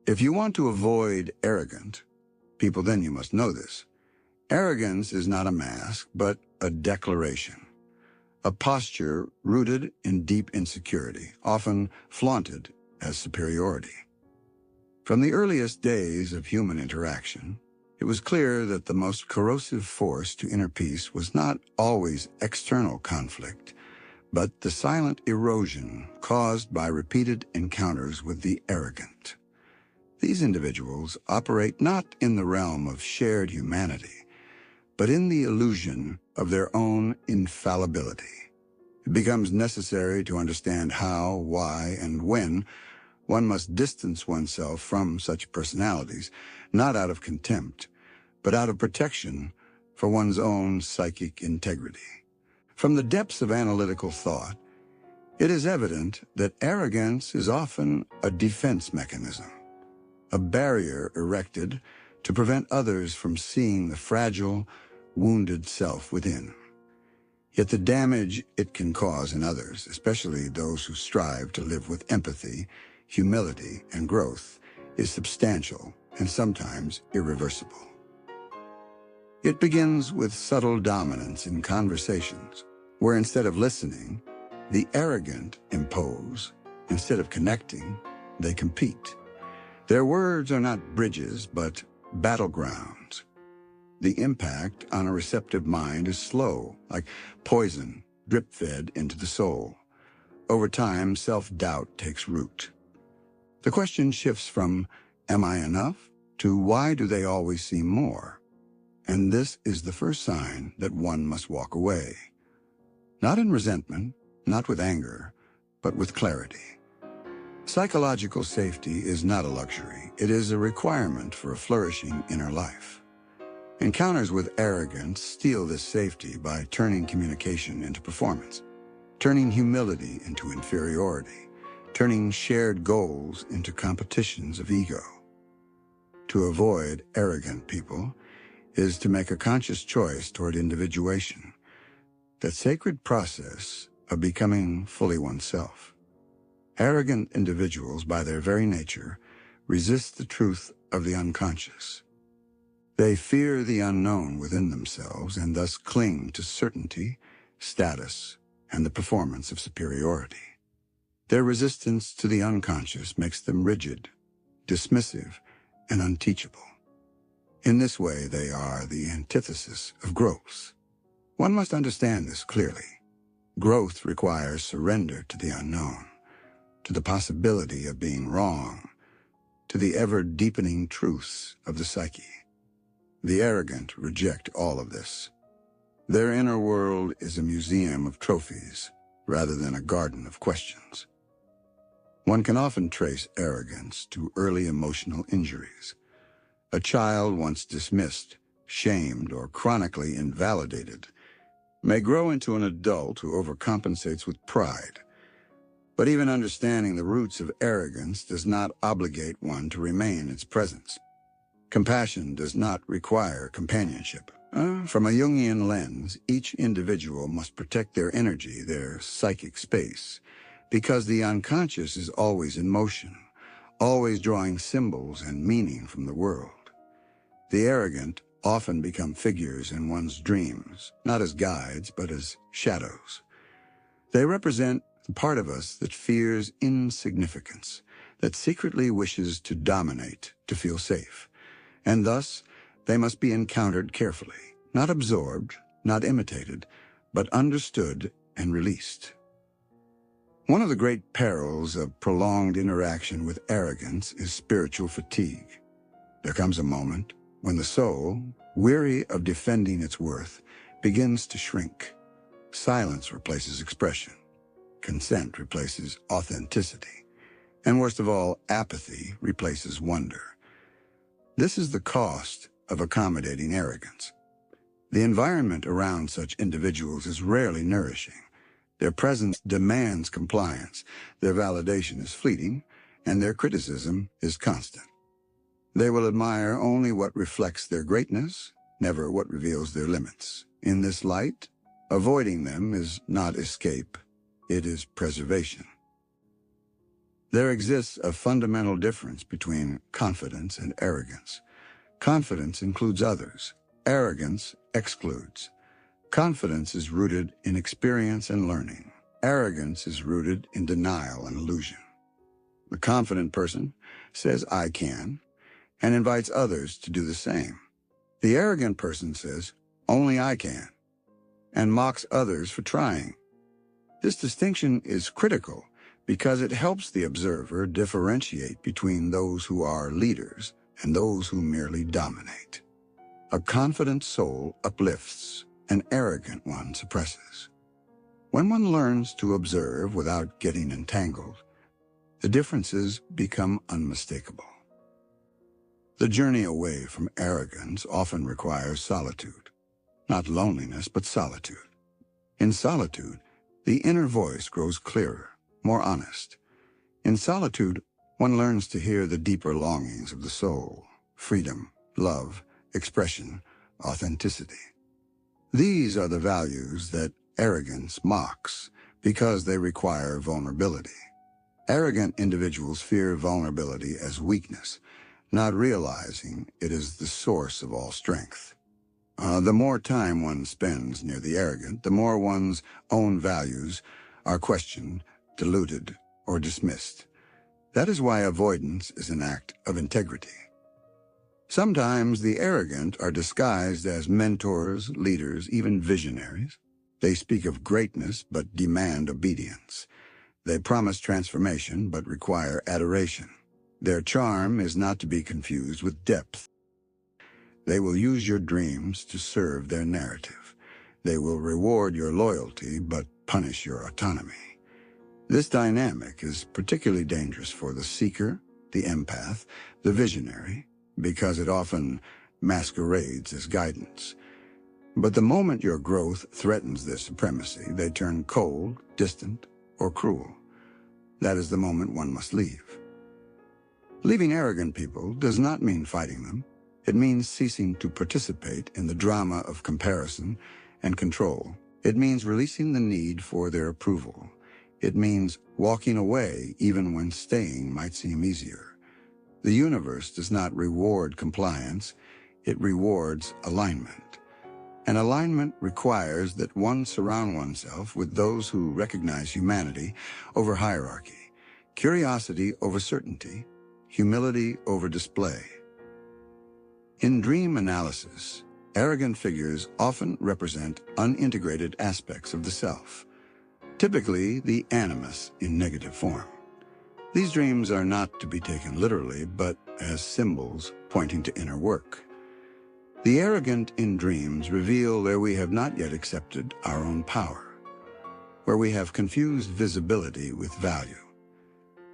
If you want to avoid arrogant people, then you must know this. Arrogance is not a mask, but a declaration, a posture rooted in deep insecurity, often flaunted as superiority. From the earliest days of human interaction, it was clear that the most corrosive force to inner peace was not always external conflict, but the silent erosion caused by repeated encounters with the arrogant. These individuals operate not in the realm of shared humanity, but in the illusion of their own infallibility. It becomes necessary to understand how, why, and when one must distance oneself from such personalities, not out of contempt, but out of protection for one's own psychic integrity. From the depths of analytical thought, it is evident that arrogance is often a defense mechanism, a barrier erected to prevent others from seeing the fragile, wounded self within. Yet the damage it can cause in others, especially those who strive to live with empathy, humility, and growth, is substantial and sometimes irreversible. It begins with subtle dominance in conversations, where instead of listening, the arrogant impose. Instead of connecting, they compete. Their words are not bridges, but battlegrounds. The impact on a receptive mind is slow, like poison drip-fed into the soul. Over time, self-doubt takes root. The question shifts from, am I enough, to why do they always seem more? And this is the first sign that one must walk away. Not in resentment, not with anger, but with clarity. Psychological safety is not a luxury. It is a requirement for a flourishing inner life. Encounters with arrogance steal this safety by turning communication into performance, turning humility into inferiority, turning shared goals into competitions of ego. To avoid arrogant people is to make a conscious choice toward individuation, that sacred process of becoming fully oneself. Arrogant individuals, by their very nature, resist the truth of the unconscious. They fear the unknown within themselves and thus cling to certainty, status, and the performance of superiority. Their resistance to the unconscious makes them rigid, dismissive, and unteachable. In this way, they are the antithesis of growth. One must understand this clearly. Growth requires surrender to the unknown, to the possibility of being wrong, to the ever-deepening truths of the psyche. The arrogant reject all of this. Their inner world is a museum of trophies rather than a garden of questions. One can often trace arrogance to early emotional injuries. A child once dismissed, shamed, or chronically invalidated may grow into an adult who overcompensates with pride. But even understanding the roots of arrogance does not obligate one to remain in its presence. Compassion does not require companionship. From a Jungian lens, each individual must protect their energy, their psychic space, because the unconscious is always in motion, always drawing symbols and meaning from the world. The arrogant often become figures in one's dreams, not as guides, but as shadows. They represent the part of us that fears insignificance, that secretly wishes to dominate, to feel safe. And thus, they must be encountered carefully, not absorbed, not imitated, but understood and released. One of the great perils of prolonged interaction with arrogance is spiritual fatigue. There comes a moment when the soul, weary of defending its worth, begins to shrink. Silence replaces expression. Consent replaces authenticity. And worst of all, apathy replaces wonder. This is the cost of accommodating arrogance. The environment around such individuals is rarely nourishing. Their presence demands compliance, their validation is fleeting, and their criticism is constant. They will admire only what reflects their greatness, never what reveals their limits. In this light, avoiding them is not escape, it is preservation. There exists a fundamental difference between confidence and arrogance. Confidence includes others. Arrogance excludes. Confidence is rooted in experience and learning. Arrogance is rooted in denial and illusion. The confident person says, "I can," and invites others to do the same. The arrogant person says, "Only I can," and mocks others for trying. This distinction is critical because it helps the observer differentiate between those who are leaders and those who merely dominate. A confident soul uplifts, an arrogant one suppresses. When one learns to observe without getting entangled, the differences become unmistakable. The journey away from arrogance often requires solitude. Not loneliness, but solitude. In solitude, the inner voice grows clearer, more honest. In solitude, one learns to hear the deeper longings of the soul: freedom, love, expression, authenticity. These are the values that arrogance mocks because they require vulnerability. Arrogant individuals fear vulnerability as weakness, not realizing it is the source of all strength. The more time one spends near the arrogant, the more one's own values are questioned, diluted, or dismissed. That is why avoidance is an act of integrity. Sometimes the arrogant are disguised as mentors, leaders, even visionaries. They speak of greatness but demand obedience. They promise transformation but require adoration. Their charm is not to be confused with depth. They will use your dreams to serve their narrative. They will reward your loyalty but punish your autonomy. This dynamic is particularly dangerous for the seeker, the empath, the visionary, because it often masquerades as guidance. But the moment your growth threatens their supremacy, they turn cold, distant, or cruel. That is the moment one must leave. Leaving arrogant people does not mean fighting them. It means ceasing to participate in the drama of comparison and control. It means releasing the need for their approval. It means walking away even when staying might seem easier. The universe does not reward compliance, it rewards alignment. And alignment requires that one surround oneself with those who recognize humanity over hierarchy, curiosity over certainty, humility over display. In dream analysis, arrogant figures often represent unintegrated aspects of the self, typically the animus in negative form. These dreams are not to be taken literally, but as symbols pointing to inner work. The arrogant in dreams reveal where we have not yet accepted our own power, where we have confused visibility with value.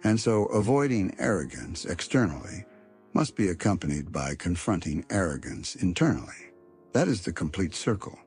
And so avoiding arrogance externally must be accompanied by confronting arrogance internally. That is the complete circle.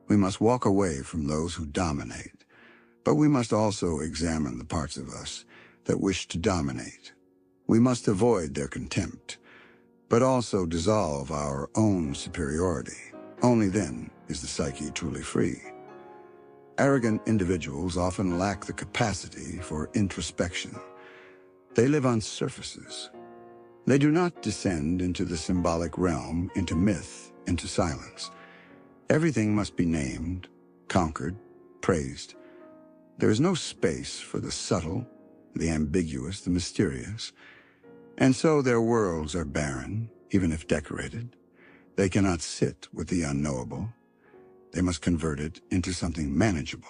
We must walk away from those who dominate, but we must also examine the parts of us that wish to dominate. We must avoid their contempt, but also dissolve our own superiority. Only then is the psyche truly free. Arrogant individuals often lack the capacity for introspection. They live on surfaces. They do not descend into the symbolic realm, into myth, into silence. Everything must be named, conquered, praised. There is no space for the subtle, the ambiguous, the mysterious. And so their worlds are barren, even if decorated. They cannot sit with the unknowable. They must convert it into something manageable.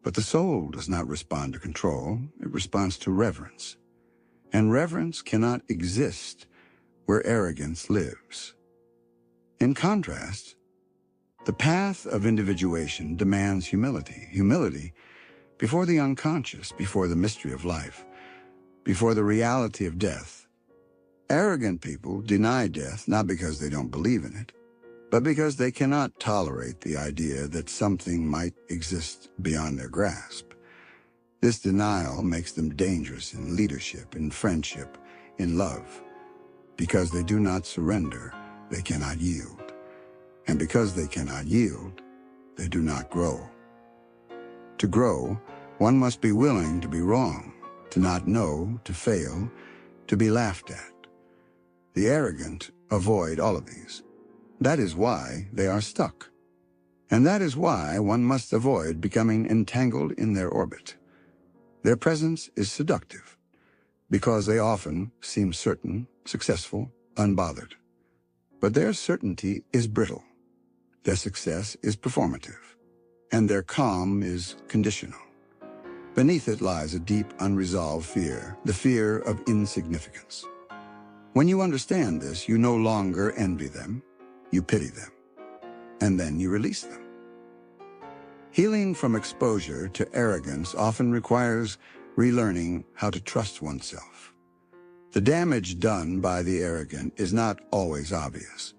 But the soul does not respond to control, it responds to reverence. And reverence cannot exist where arrogance lives. In contrast, the path of individuation demands humility. Humility before the unconscious, before the mystery of life, before the reality of death. Arrogant people deny death not because they don't believe in it, but because they cannot tolerate the idea that something might exist beyond their grasp. This denial makes them dangerous in leadership, in friendship, in love. Because they do not surrender, they cannot yield. And because they cannot yield, they do not grow. To grow, one must be willing to be wrong. to not know, to fail, to be laughed at. The arrogant avoid all of these. That is why they are stuck. And that is why one must avoid becoming entangled in their orbit. Their presence is seductive, because they often seem certain, successful, unbothered. But their certainty is brittle. Their success is performative, and their calm is conditional. Beneath it lies a deep, unresolved fear, the fear of insignificance. When you understand this, you no longer envy them, you pity them, and then you release them. Healing from exposure to arrogance often requires relearning how to trust oneself. The damage done by the arrogant is not always obvious.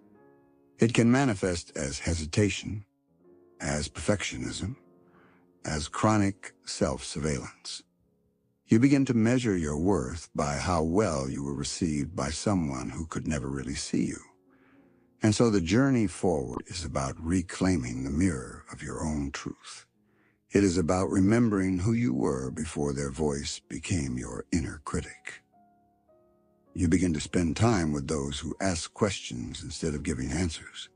It can manifest as hesitation, as perfectionism, as chronic self-surveillance. You begin to measure your worth by how well you were received by someone who could never really see you. And so the journey forward is about reclaiming the mirror of your own truth. It is about remembering who you were before their voice became your inner critic. You begin to spend time with those who ask questions instead of giving answers.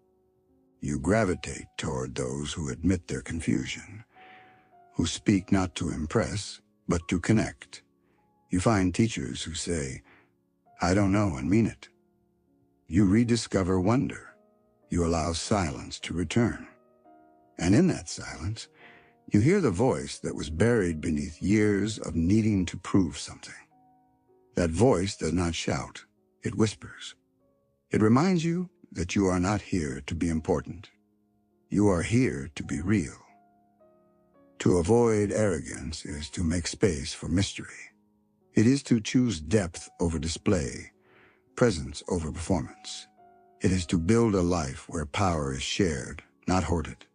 You gravitate toward those who admit their confusion, who speak not to impress, but to connect. You find teachers who say, "I don't know," and mean it. You rediscover wonder. You allow silence to return. And in that silence, you hear the voice that was buried beneath years of needing to prove something. That voice does not shout, it whispers. It reminds you that you are not here to be important. You are here to be real. To avoid arrogance is to make space for mystery. It is to choose depth over display, presence over performance. It is to build a life where power is shared, not hoarded.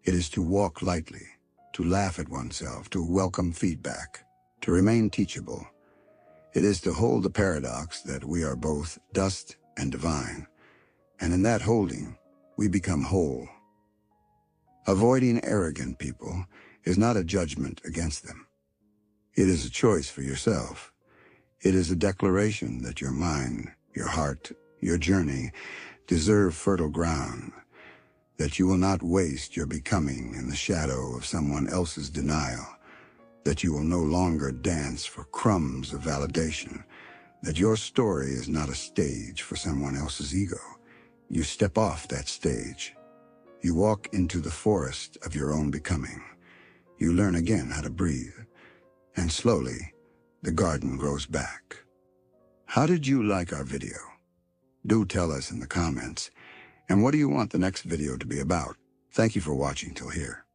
It is to walk lightly, to laugh at oneself, to welcome feedback, to remain teachable. It is to hold the paradox that we are both dust and divine, and in that holding, we become whole. Avoiding arrogant people is not a judgment against them. It is a choice for yourself. It is a declaration that your mind, your heart, your journey deserve fertile ground, that you will not waste your becoming in the shadow of someone else's denial, that you will no longer dance for crumbs of validation, that your story is not a stage for someone else's ego. You step off that stage. You walk into the forest of your own becoming. You learn again how to breathe, and slowly, the garden grows back. How did you like our video? Do tell us in the comments. And what do you want the next video to be about? Thank you for watching till here.